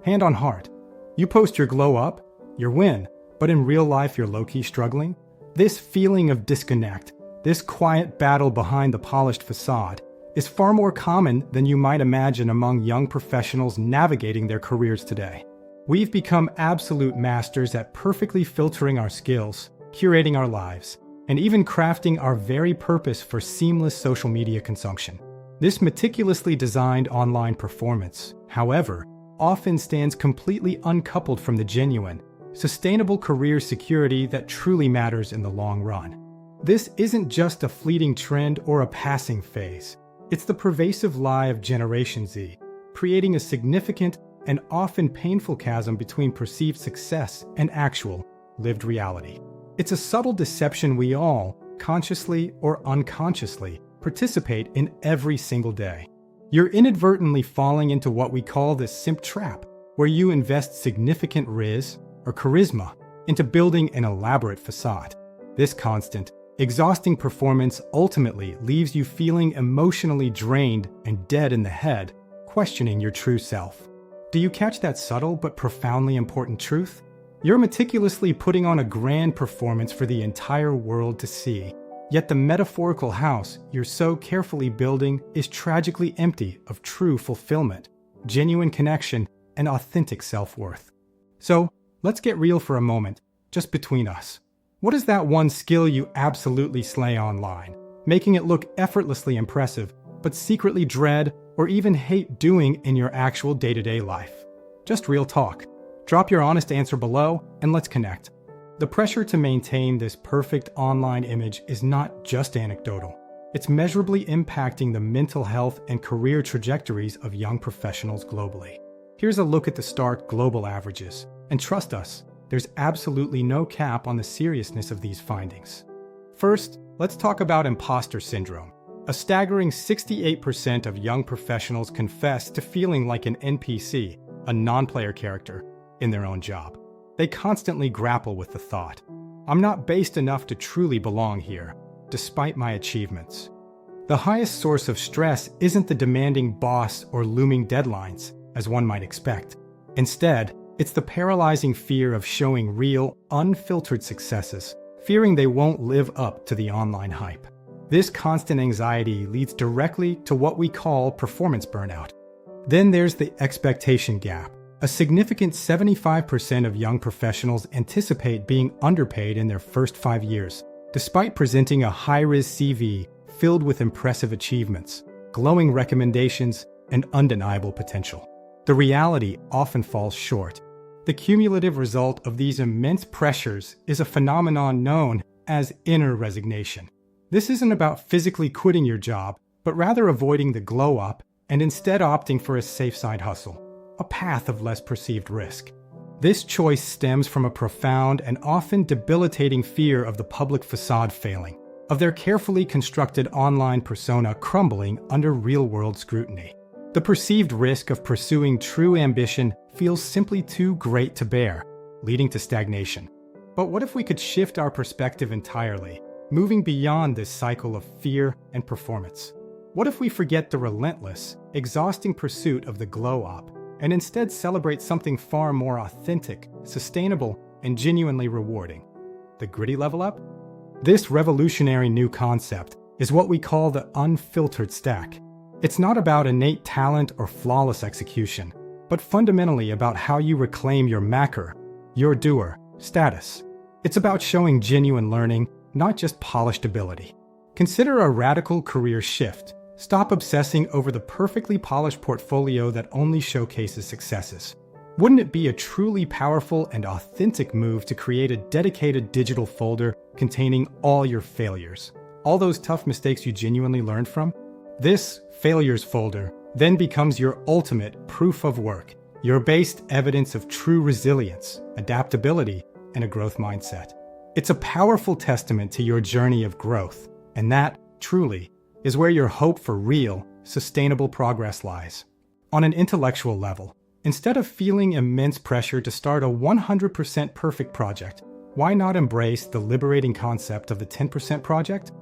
Hand on heart. You post your glow up, your win, but in real life you're low-key struggling? This feeling of disconnect, this quiet battle behind the polished facade, is far more common than you might imagine among young professionals navigating their careers today. We've become absolute masters at perfectly filtering our skills, curating our lives, and even crafting our very purpose for seamless social media consumption. This meticulously designed online performance, however, often stands completely uncoupled from the genuine, sustainable career security that truly matters in the long run. This isn't just a fleeting trend or a passing phase. It's the pervasive lie of Generation Z, creating a significant and often painful chasm between perceived success and actual, lived reality. It's a subtle deception we all, consciously or unconsciously, participate in every single day. You're inadvertently falling into what we call the simp trap, where you invest significant riz or charisma into building an elaborate facade. This constant, exhausting performance ultimately leaves you feeling emotionally drained and dead in the head, questioning your true self. Do you catch that subtle but profoundly important truth? You're meticulously putting on a grand performance for the entire world to see, yet the metaphorical house you're so carefully building is tragically empty of true fulfillment, genuine connection, and authentic self-worth. So, let's get real for a moment, just between us. What is that one skill you absolutely slay online, making it look effortlessly impressive, but secretly dread or even hate doing in your actual day-to-day life? Just real talk. Drop your honest answer below and let's connect. The pressure to maintain this perfect online image is not just anecdotal. It's measurably impacting the mental health and career trajectories of young professionals globally. Here's a look at the stark global averages. And trust us, there's absolutely no cap on the seriousness of these findings. First, let's talk about imposter syndrome. A staggering 68% of young professionals confess to feeling like an NPC, a non-player character, in their own job. They constantly grapple with the thought, I'm not based enough to truly belong here, despite my achievements. The highest source of stress isn't the demanding boss or looming deadlines, as one might expect. Instead, it's the paralyzing fear of showing real, unfiltered successes, fearing they won't live up to the online hype. This constant anxiety leads directly to what we call performance burnout. Then there's the expectation gap. A significant 75% of young professionals anticipate being underpaid in their first 5 years, despite presenting a high-riz CV filled with impressive achievements, glowing recommendations, and undeniable potential. The reality often falls short. The cumulative result of these immense pressures is a phenomenon known as inner resignation. This isn't about physically quitting your job, but rather avoiding the glow-up and instead opting for a safe side hustle, a path of less perceived risk. This choice stems from a profound and often debilitating fear of the public facade failing, of their carefully constructed online persona crumbling under real-world scrutiny. The perceived risk of pursuing true ambition feels simply too great to bear, leading to stagnation. But what if we could shift our perspective entirely, moving beyond this cycle of fear and performance? What if we forget the relentless, exhausting pursuit of the glow-up and instead celebrate something far more authentic, sustainable, and genuinely rewarding? The gritty level up? This revolutionary new concept is what we call the unfiltered stack. It's not about innate talent or flawless execution, but fundamentally about how you reclaim your maker, your doer, status. It's about showing genuine learning, not just polished ability. Consider a radical career shift. Stop obsessing over the perfectly polished portfolio that only showcases successes. Wouldn't it be a truly powerful and authentic move to create a dedicated digital folder containing all your failures, all those tough mistakes you genuinely learned from? This failures folder then becomes your ultimate proof of work, your based evidence of true resilience, adaptability, and a growth mindset. It's a powerful testament to your journey of growth, and that, truly, is where your hope for real, sustainable progress lies. On an intellectual level, instead of feeling immense pressure to start a 100% perfect project, why not embrace the liberating concept of the 10% project?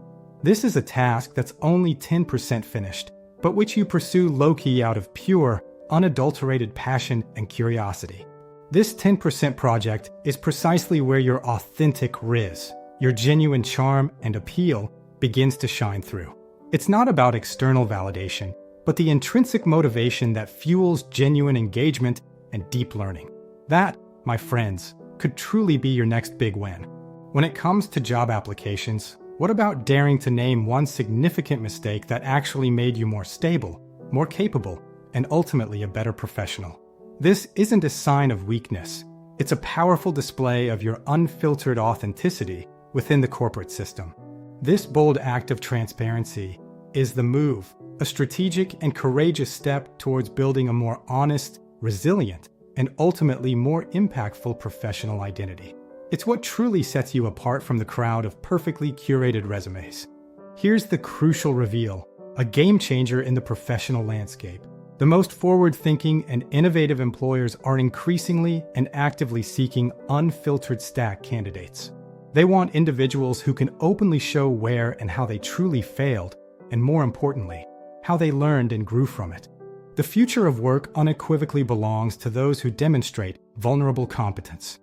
This is a task that's only 10% finished, but which you pursue low-key out of pure, unadulterated passion and curiosity. This 10% project is precisely where your authentic riz, your genuine charm and appeal begins to shine through. It's not about external validation, but the intrinsic motivation that fuels genuine engagement and deep learning. That, my friends, could truly be your next big win. When it comes to job applications, what about daring to name one significant mistake that actually made you more stable, more capable, and ultimately a better professional? This isn't a sign of weakness. It's a powerful display of your unfiltered authenticity within the corporate system. This bold act of transparency is the move, a strategic and courageous step towards building a more honest, resilient, and ultimately more impactful professional identity. It's what truly sets you apart from the crowd of perfectly curated resumes. Here's the crucial reveal, a game changer in the professional landscape. The most forward-thinking and innovative employers are increasingly and actively seeking unfiltered stack candidates. They want individuals who can openly show where and how they truly failed, and more importantly, how they learned and grew from it. The future of work unequivocally belongs to those who demonstrate vulnerable competence.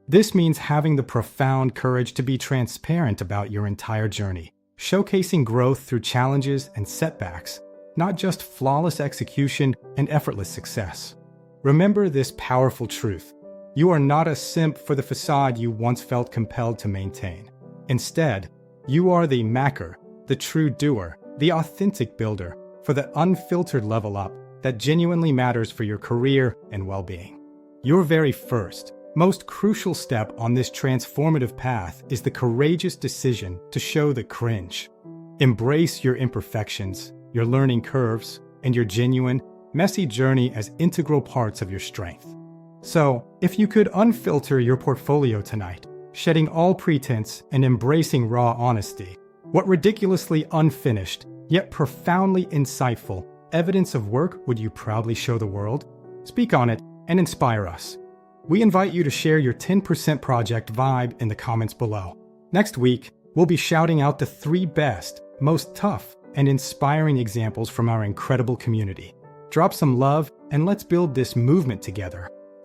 This means having the profound courage to be transparent about your entire journey, showcasing growth through challenges and setbacks, not just flawless execution and effortless success. Remember this powerful truth. You are not a simp for the facade you once felt compelled to maintain. Instead, you are the maker, the true doer, the authentic builder for the unfiltered level up that genuinely matters for your career and well-being. Your very first, most crucial step on this transformative path is the courageous decision to show the cringe. Embrace your imperfections, your learning curves, and your genuine, messy journey as integral parts of your strength. So, if you could unfilter your portfolio tonight, shedding all pretense and embracing raw honesty, what ridiculously unfinished, yet profoundly insightful evidence of work would you proudly show the world? Speak on it and inspire us. We invite you to share your 10% project vibe in the comments below. Next week, we'll be shouting out the 3 best, most tough, and inspiring examples from our incredible community. Drop some love and let's build this movement together.